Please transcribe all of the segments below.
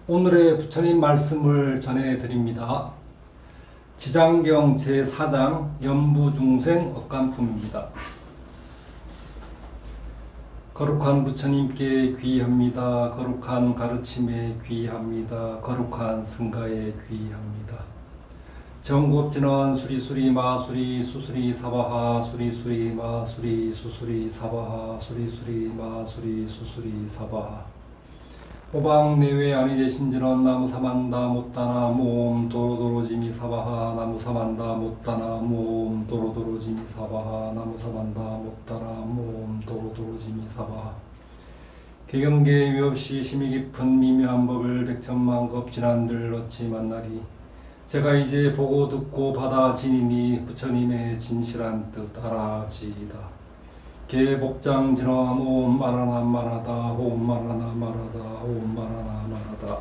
오늘의 부처님 말씀을 전해드립니다. 지장경 제4장 연부중생 업간품입니다. 거룩한 부처님께 귀합니다. 거룩한 가르침에 귀합니다. 거룩한 승가에 귀합니다. 정곱진원 수리수리 마수리 수수리 사바하 수리수리 마수리 수수리 사바하 수리수리 마수리 수수리 사바하 호방 내외 아니되신지는 나무사만다 못다나 모음 도로도로지미 사바하 나무사만다 못다나 모음 도로도로지미 사바하 나무사만다 못다나 모음 도로도로지미 사바하 개경계 위없이 심히 깊은 미묘한 법을 백천만급 진한들 어찌 만나리. 제가 이제 보고 듣고 받아 지니니 부처님의 진실한 뜻 알아지이다. 개복장 진엄 옴 마라나 마라다 옴 마라나 마라다 옴 마라나 마라다.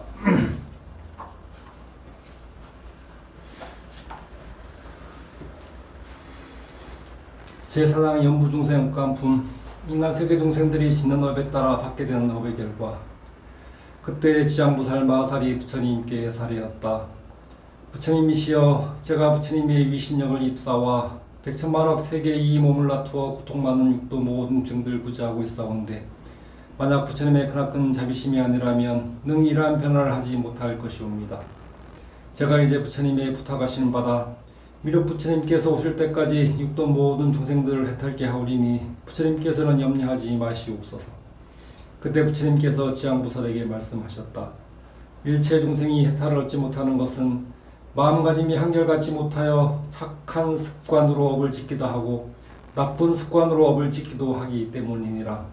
제4장 연부중생 업간품. 인간 세계 중생들이 짓는 업에 따라 받게 되는 업의 결과. 그때 지장부살 마살이 부처님께 사례였다. 부처님이시여, 제가 부처님의 위신력을 입사와 백천만억 세계 이 몸을 다투어 고통받는 육도 모든 증들 구제하고 있사온데, 만약 부처님의 크나큰 자비심이 아니라면 능 이러한 변화를 하지 못할 것이옵니다. 제가 이제 부처님의 부탁하시는 바다 미륵 부처님께서 오실 때까지 육도 모든 중생들을 해탈케 하오리니 부처님께서는 염려하지 마시옵소서. 그때 부처님께서 지장부살에게 말씀하셨다. 일체 중생이 해탈을 얻지 못하는 것은 마음가짐이 한결같지 못하여 착한 습관으로 업을 짓기도 하고 나쁜 습관으로 업을 짓기도 하기 때문이니라.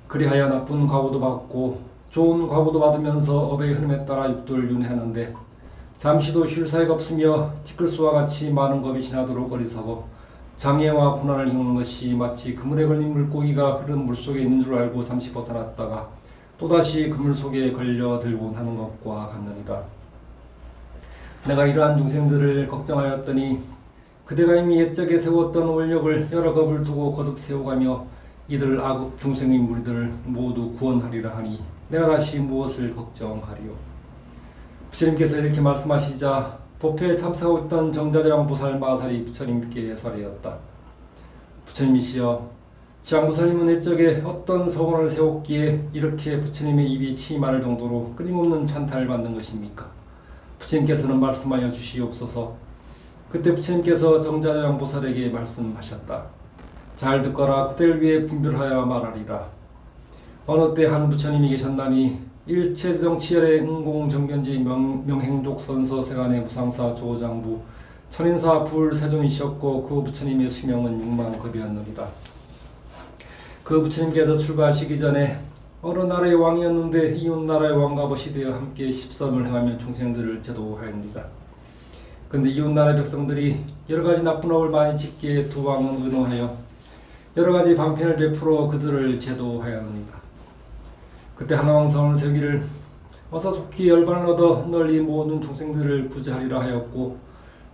그리하여 나쁜 과보도 받고 좋은 과보도 받으면서 업의 흐름에 따라 육도를 윤회하는데 잠시도 쉴 사이가 없으며 티끌수와 같이 많은 겁이 지나도록 어리석어 장애와 고난을 겪는 것이 마치 그물에 걸린 물고기가 흐른 물속에 있는 줄 알고 잠시 벗어났다가 또다시 그물 속에 걸려 들고 하는 것과 같느니라. 내가 이러한 중생들을 걱정하였더니 그대가 이미 옛적에 세웠던 원력을 여러 겁을 두고 거듭 세워가며 이들 악업 중생의 무리들을 모두 구원하리라 하니 내가 다시 무엇을 걱정하리요. 부처님께서 이렇게 말씀하시자 법회에 참석하고 있던 정자장보살 마살이 부처님께 사례였다. 부처님이시여, 지장보살님은 옛적에 어떤 서원을 세웠기에 이렇게 부처님의 입이 침할 정도로 끊임없는 찬탄을 받는 것입니까? 부처님께서는 말씀하여 주시옵소서. 그때 부처님께서 정자장보살에게 말씀하셨다. 잘 듣거라. 그대를 위해 분별하여 말하리라. 어느 때 한 부처님이 계셨나니 일체정치열의 응공정견지 명행족 선서 세간의 무상사 조장부 천인사 불세존이셨고 그 부처님의 수명은 6만 급이었느니라. 그 부처님께서 출가하시기 전에 어느 나라의 왕이었는데 이웃 나라의 왕과 벗이 되어 함께 십선을 행하며 중생들을 제도하였느니라. 근데 이웃 나라의 백성들이 여러 가지 나쁜 업을 많이 짓기에 두 왕은 의논하여 여러 가지 방편을 베풀어 그들을 제도하였느니라. 그때 한 왕성을 세우기를 어서 속히 열반을 얻어 널리 모든 중생들을 구제하리라 하였고,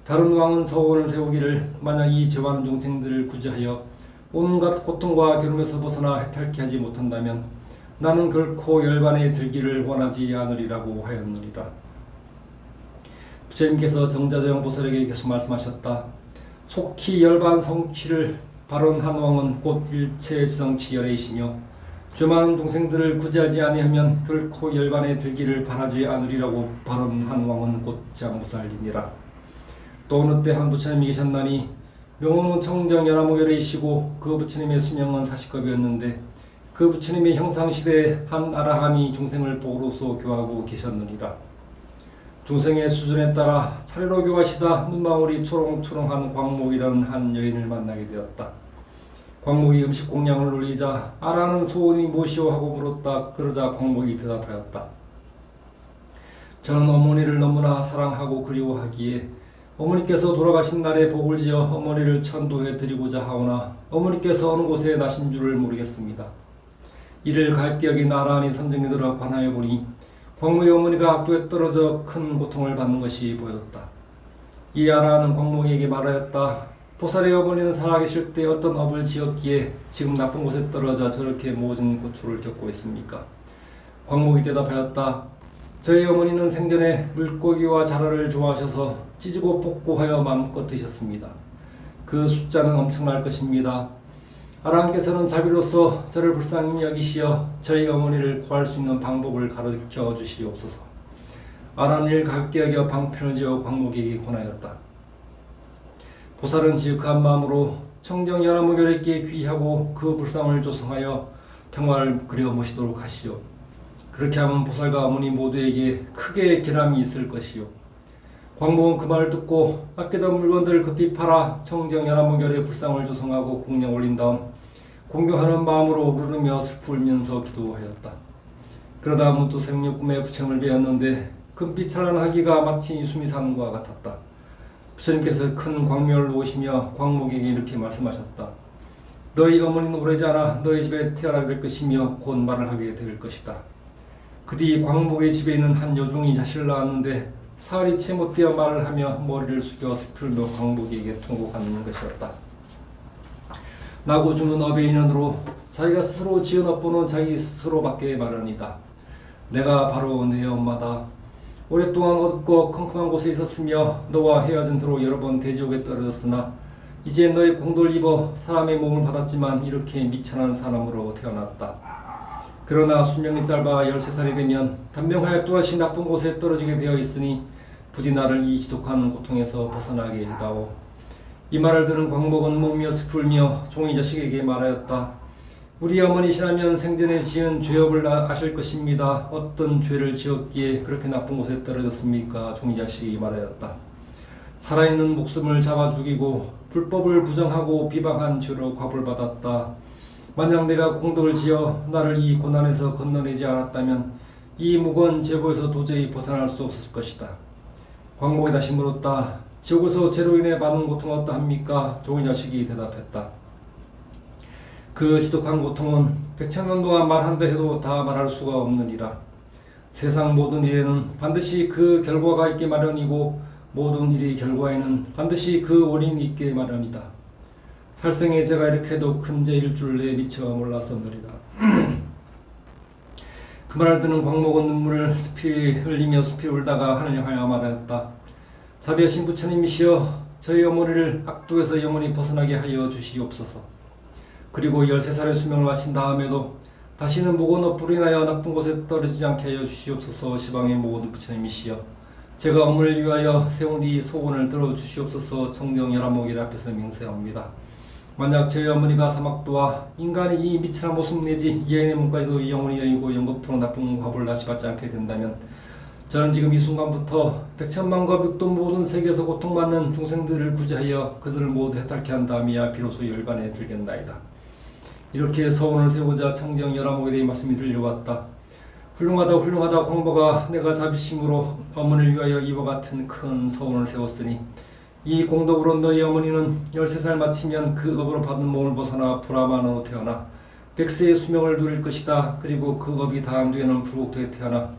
다른 왕은 서원을 세우기를 만약 이 죄많은 중생들을 구제하여 온갖 고통과 괴로움에서 벗어나 해탈케 하지 못한다면 나는 결코 열반에 들기를 원하지 않으리라고 하였느니라. 부처님께서 정자장보살에게 계속 말씀하셨다. 속히 열반 성취를 발언한 왕은 곧 일체지성치열애이시며 죄 많은 중생들을 구제하지 아니하면 결코 열반에 들기를 바라지 않으리라고 발언한 왕은 곧 지장보살이니라. 또 어느 때 한 부처님이 계셨나니 명호는 청정연화무열애이시고 그 부처님의 수명은 40급이었는데 그 부처님의 형상시대에 한 아라한이 중생을 복으로서 교하고 계셨느니라. 중생의 수준에 따라 차례로 교하시다 눈망울이 초롱초롱한 광목이라는 한 여인을 만나게 되었다. 광목이 음식 공양을 올리자 아라는 소원이 무엇이오 하고 물었다. 그러자 광목이 대답하였다. 저는 어머니를 너무나 사랑하고 그리워하기에 어머니께서 돌아가신 날에 복을 지어 어머니를 천도해 드리고자 하오나 어머니께서 어느 곳에 나신 줄을 모르겠습니다. 이를 갈게 여긴 아라한이 선정에 들어 관하여 보니 광목의 어머니가 악도에 떨어져 큰 고통을 받는 것이 보였다. 이 아라한은 광목에게 말하였다. 보살의 어머니는 살아계실 때 어떤 업을 지었기에 지금 나쁜 곳에 떨어져 저렇게 모진 고초를 겪고 있습니까? 광목이 대답하였다. 저희 어머니는 생전에 물고기와 자라를 좋아하셔서 찢고 볶고 하여 마음껏 드셨습니다. 그 숫자는 엄청날 것입니다. 하나님께서는 자비로서 저를 불쌍히 여기시어 저희 어머니를 구할 수 있는 방법을 가르쳐 주시옵소서. 안한 일 가볍게 여겨 방편을 지어 광목에게 권하였다. 보살은 지극한 마음으로 청정 연합무결에게 귀하고 그 불상을 조성하여 평화를 그려 모시도록 하시오. 그렇게 하면 보살과 어머니 모두에게 크게 결함이 있을 것이요. 광목은 그 말을 듣고 아끼던 물건들을 급히 팔아 청정 연합무결의 불상을 조성하고 공령 올린 다음 공경하는 마음으로 울으며 슬프 울면서 기도하였다. 그러다 문득 생육 꿈에 부처님을 뵈었는데 금빛 찬란하기가 마치 수미산과 같았다. 부처님께서 큰 광명을 놓으시며 광목에게 이렇게 말씀하셨다. 너희 어머니는 오래지 않아 너희 집에 태어나게 될 것이며 곧 말을 하게 될 것이다. 그 뒤 광목의 집에 있는 한 여종이 자식을 낳았는데 사흘이 채 못되어 말을 하며 머리를 숙여 슬플며 광목에게 통곡하는 것이었다. 나고 죽는 업의 인연으로 자기가 스스로 지은 업보는 자기 스스로 받게 마련이다. 내가 바로 내 엄마다. 오랫동안 어둡고 컴컴한 곳에 있었으며 너와 헤어진 후로 여러 번 대지옥에 떨어졌으나 이제 너의 공도를 입어 사람의 몸을 받았지만 이렇게 미천한 사람으로 태어났다. 그러나 수명이 짧아 13살이 되면 단명하여 또다시 나쁜 곳에 떨어지게 되어 있으니 부디 나를 이 지독한 고통에서 벗어나게 해다오. 이 말을 들은 광목은 목며 슬프며 종이 자식에게 말하였다. 우리 어머니시라면 생전에 지은 죄업을 아실 것입니다. 어떤 죄를 지었기에 그렇게 나쁜 곳에 떨어졌습니까? 종이 자식이 말하였다. 살아있는 목숨을 잡아 죽이고 불법을 부정하고 비방한 죄로 곽을 받았다. 만약 내가 공덕을 지어 나를 이 고난에서 건너내지 않았다면 이 무거운 죄고에서 도저히 벗어날 수 없었을 것이다. 광목이 다시 물었다. 지옥에서 죄로 인해 받은 고통은 어떠합니까? 종이 자식이 대답했다. 그 지독한 고통은 100,000년 동안 말한다 해도 다 말할 수가 없느니라. 세상 모든 일에는 반드시 그 결과가 있기 마련이고 모든 일의 결과에는 반드시 그 원인이 있기 마련이다. 살생에 제가 이렇게도 큰 죄일 줄 내 미처 몰랐었느리라. 그 말을 듣는 광목은 눈물을 스피 흘리며 스피 울다가 하늘을 향하여 말하였다. 자비하신 부처님이시여 저희 어머니를 악도에서 영원히 벗어나게 하여 주시옵소서. 그리고 13살의 수명을 마친 다음에도 다시는 무거운 업으로 인하여 나쁜 곳에 떨어지지 않게 하여 주시옵소서. 시방의 모든 부처님이시여 제가 어머니를 위하여 세운 이 소원을 들어주시옵소서. 청정 열한목일 앞에서 맹세합니다. 만약 저희 어머니가 사막도와 인간의 이 미천한 모습 내지 예인의 몸까지도 영원히 여의고 영겁토록 나쁜 과보를 다시 받지 않게 된다면 저는 지금 이 순간부터 100,000만과 육돈 모든 세계에서 고통받는 중생들을 구제하여 그들을 모두 해탈케 한 다음이야 비로소 열반에 들겠나이다. 이렇게 서원을 세우자 청정 열한목에 대해 말씀이 들려왔다. 훌륭하다 광보가 내가 자비심으로 어머니를 위하여 이와 같은 큰 서원을 세웠으니 이 공덕으로 너희 어머니는 13살 마치면 그 업으로 받은 몸을 벗어나 브라만으로 태어나 100세의 수명을 누릴 것이다. 그리고 그 업이 다한 뒤에는 불국토에 태어나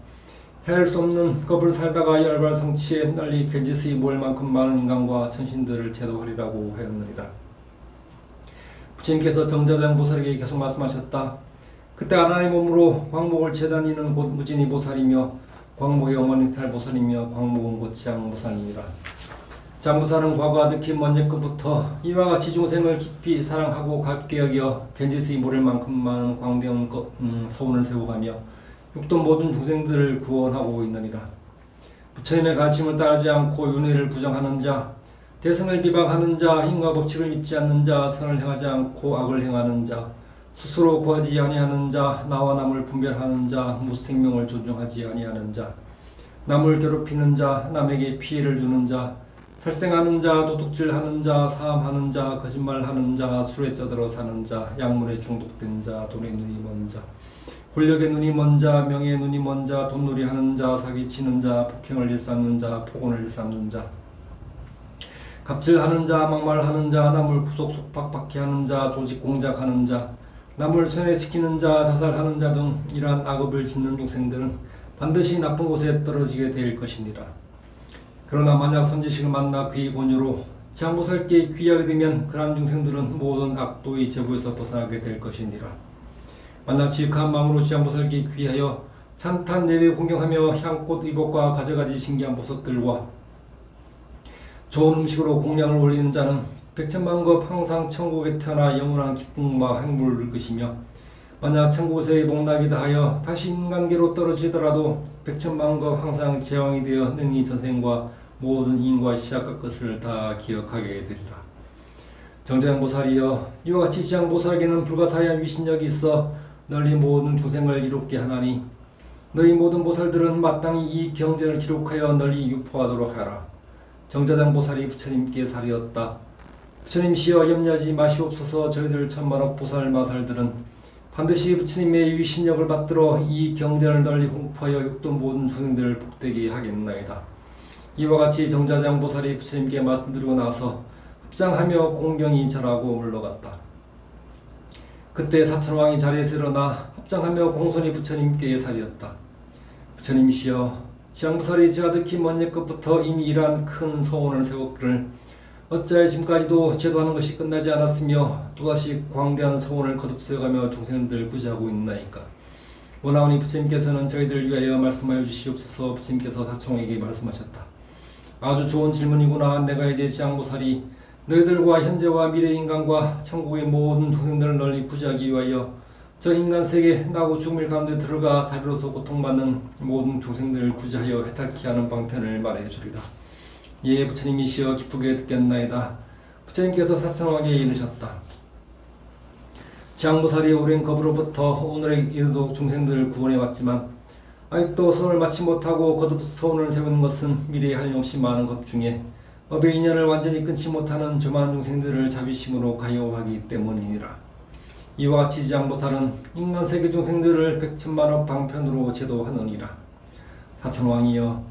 헤아릴 수 없는 겁을 살다가 열발 성취에 널리 견지스이 모일 만큼 많은 인간과 천신들을 제도하리라고 하였느니라. 부처님께서 정자장 보살에게 계속 말씀하셨다. 그때 아라의 몸으로 광목을 재다니는 곧 무진이 보살이며 광목의 어머니 탈보살이며 광목은 곧 지향보살이니라. 장보살은 과거와 특히 먼 옛것부터 이와 같이 중생을 깊이 사랑하고 가볍게 여겨 견지스이 모를 만큼 많은 광대한 서운을 세워가며 육돈 모든 중생들을 구원하고 있느니라. 부처님의 가르침을 따르지 않고 윤회를 부정하는 자, 대승을 비방하는 자, 힘과 법칙을 믿지 않는 자, 선을 행하지 않고 악을 행하는 자, 스스로 구하지 아니하는 자, 나와 남을 분별하는 자, 무생명을 존중하지 아니하는 자, 남을 괴롭히는 자, 남에게 피해를 주는 자, 살생하는 자, 도둑질하는 자, 사함하는 자, 거짓말하는 자, 술에 쩌들어 사는 자, 약물에 중독된 자, 돈의 눈이 먼 자, 권력의 눈이 먼 자, 명예의 눈이 먼 자, 돈놀이하는 자, 사기치는 자, 폭행을 일삼는 자, 폭언을 일삼는 자, 갑질하는 자, 막말하는 자, 남을 구속 속박받게 하는 자, 조직 공작하는 자, 남을 쇠뇌시키는 자, 자살하는 자 등 이러한 악업을 짓는 중생들은 반드시 나쁜 곳에 떨어지게 될 것이니라. 그러나 만약 선지식을 만나 그의 권유로 지향보살께 귀하게 되면 그러한 중생들은 모든 악도의 제보에서 벗어나게 될 것이니라. 만약 지극한 마음으로 지향보살께 귀하여 찬탄 예배 공경하며 향꽃 의복과 가져가지 신기한 보석들과 좋은 음식으로 공양을 올리는 자는 백천만급 항상 천국에 태어나 영원한 기쁨과 행복을 누릴 것이며, 만약 천국에서의 복락이 다하여 다시 인간계로 떨어지더라도 백천만급 항상 제왕이 되어 능히 전생과 모든 인과 시작과 것을 다 기억하게 되리라. 정자장보살이여, 이와 같이 지장보살에게는 불가사의한 위신력이 있어 널리 모든 중생을 이롭게 하나니 너희 모든 보살들은 마땅히 이 경전을 기록하여 널리 유포하도록 하라. 정자장보살이 부처님께 살이었다. 부처님시여, 염려하지 마시옵소서. 저희들 천만억 보살 마살들은 반드시 부처님의 위신력을 받들어 이 경전을 널리 공포하여 육도 모든 중생들을 복되게 하겠나이다. 이와 같이 정자장보살이 부처님께 말씀드리고 나서 합장하며 공경이 절하고 물러갔다. 그때 사천왕이 자리에서 일어나 합장하며 공손히 부처님께 살이었다. 부처님이시여, 지장보살이 제가 듣기 먼 옛것부터 이미 이러한 큰 서원을 세웠기를 어찌하여 지금까지도 제도하는 것이 끝나지 않았으며 또다시 광대한 서원을 거듭 세워가며 중생들 구제하고 있나이까. 원하오니 부처님께서는 저희들을 위하여 말씀하여 주시옵소서. 부처님께서 사천왕에게 말씀하셨다. 아주 좋은 질문이구나. 내가 이제 지장보살이 너희들과 현재와 미래 인간과 천국의 모든 중생들을 널리 구제하기 위하여 저 인간 세계 나고 죽음일 가운데 들어가 자비로서 고통받는 모든 중생들을 구제하여 해탈케 하는 방편을 말해 주리라. 예, 부처님이시여, 기쁘게 듣겠나이다. 부처님께서 사천왕에게 이르셨다. 지장보살이 오랜 겁으로부터 오늘에 이르도록 중생들을 구원해 왔지만 아직도 서원을 마치 못하고 거듭 서원을 세우는 것은 미래에 한량없이 많은 것 중에 업의 인연을 완전히 끊지 못하는 조만 중생들을 자비심으로 가여하기 때문이니라. 이와 같이 지장보살은 인간 세계 중생들을 백천만억 방편으로 제도하느니라. 사천왕이여,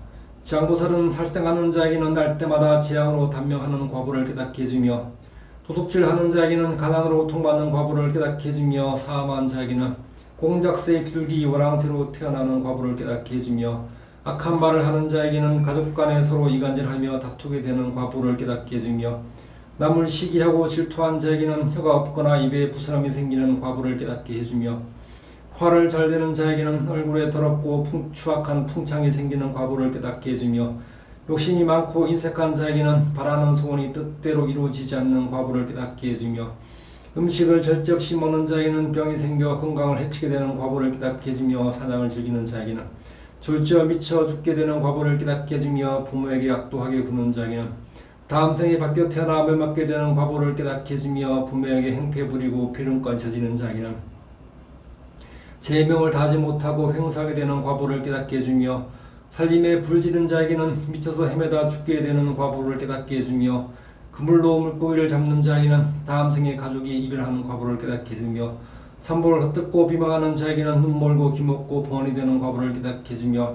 지장보살은 살생하는 자에게는 날 때마다 재앙으로 단명하는 과보를 깨닫게 해주며, 도둑질하는 자에게는 가난으로 고통받는 과보를 깨닫게 해주며, 사함한 자에게는 공작새의 비둘기 월왕새로 태어나는 과보를 깨닫게 해주며, 악한 말을 하는 자에게는 가족 간에 서로 이간질하며 다투게 되는 과보를 깨닫게 해주며, 남을 시기하고 질투한 자에게는 혀가 없거나 입에 부스럼이 생기는 과보를 깨닫게 해주며, 화를 잘 내는 자에게는 얼굴에 더럽고 추악한 풍창이 생기는 과보를 깨닫게 해주며, 욕심이 많고 인색한 자에게는 바라는 소원이 뜻대로 이루어지지 않는 과보를 깨닫게 해주며, 음식을 절제 없이 먹는 자에게는 병이 생겨 건강을 해치게 되는 과보를 깨닫게 해주며, 사냥을 즐기는 자에게는 졸지어 미쳐 죽게 되는 과보를 깨닫게 해주며, 부모에게 악도하게 구는 자에게는 다음 생에 바뀌어 태어나 멸망하게 되는 과보를 깨닫게 해주며, 부모에게 행패 부리고 피름까지 저지르는 자에게는 제명을 다하지 못하고 횡사하게 되는 과보를 깨닫게 해주며, 살림에 불지른 자에게는 미쳐서 헤매다 죽게 되는 과보를 깨닫게 해주며, 그물로 물고기를 잡는 자에게는 다음 생에 가족이 이별하는 과보를 깨닫게 해주며, 산보를 헛듣고 비방하는 자에게는 눈멀고 귀먹고 번이 되는 과보를 깨닫게 해주며,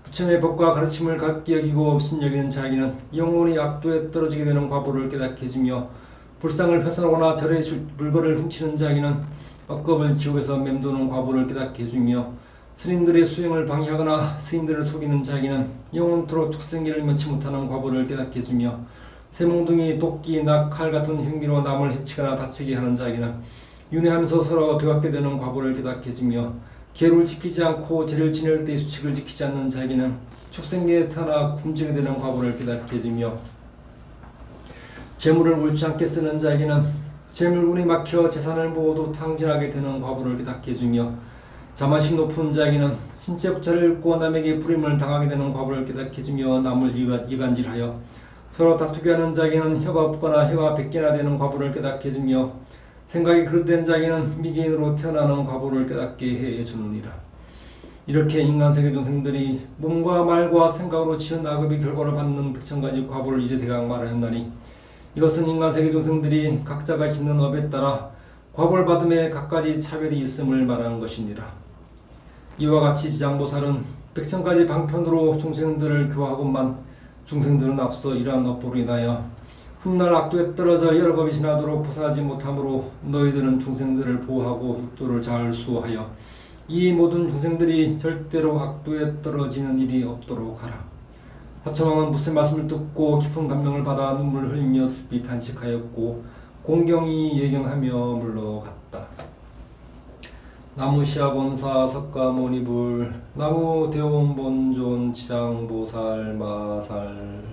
부처님의 법과 가르침을 갖게 여기고 없인 여기는 자에게는 영원히 악도에 떨어지게 되는 과보를 깨닫게 해주며, 불상을 훼손하거나 절의 물건을 훔치는 자에게는 억겁을 지옥에서 맴도는 과보를 깨닫게 해주며, 스님들의 수행을 방해하거나 스님들을 속이는 자에게는 영원토록 tuk생기를 면치 못하는 과보를 깨닫게 해주며, 새몽둥이, 도끼, 낙, 칼 같은 흉기로 남을 해치거나 다치게 하는 자에게는 윤회하면서 서로 되갚게 되는 과보를 깨닫게 해주며, 계율을 지키지 않고 제를 지낼 때의 수칙을 지키지 않는 자에게는 축생계에 태어나 굶주게 되는 과보를 깨닫게 해주며, 재물을 옳지 않게 쓰는 자에게는 재물운이 막혀 재산을 모두 탕진하게 되는 과보를 깨닫게 해주며, 자만심 높은 자에게는 신체 부차를 잃고 남에게 불임을 당하게 되는 과보를 깨닫게 해주며, 남을 이간질하여 서로 다투게 하는 자에게는 혀가 없거나 혀가 100개나 되는 과보를 깨닫게 해주며, 생각이 그릇된 자에게는 미개인으로 태어나는 과보를 깨닫게 해주느니라. 이렇게 인간세계 중생들이 몸과 말과 생각으로 지은 악업의 결과를 받는 백천가지 과보를 이제 대강 말하였나니, 이것은 인간세계 중생들이 각자가 짓는 업에 따라 과보를 받음에 각가지 차별이 있음을 말하는 것이니라. 이와 같이 지장보살은 백천가지 방편으로 중생들을 교화하고만, 중생들은 앞서 이러한 업보로 인하여 훗날 악도에 떨어져 여러 겁이 지나도록 벗어나지 못하므로 너희들은 중생들을 보호하고 육도를 잘 수호하여 이 모든 중생들이 절대로 악도에 떨어지는 일이 없도록 하라. 사천왕은 무슨 말씀을 듣고 깊은 감명을 받아 눈물을 흘리며 슬피 탄식하였고 공경이 예경하며 물러갔다. 나무 시아본사 석가모니불 나무 대원본존 지장보살 마살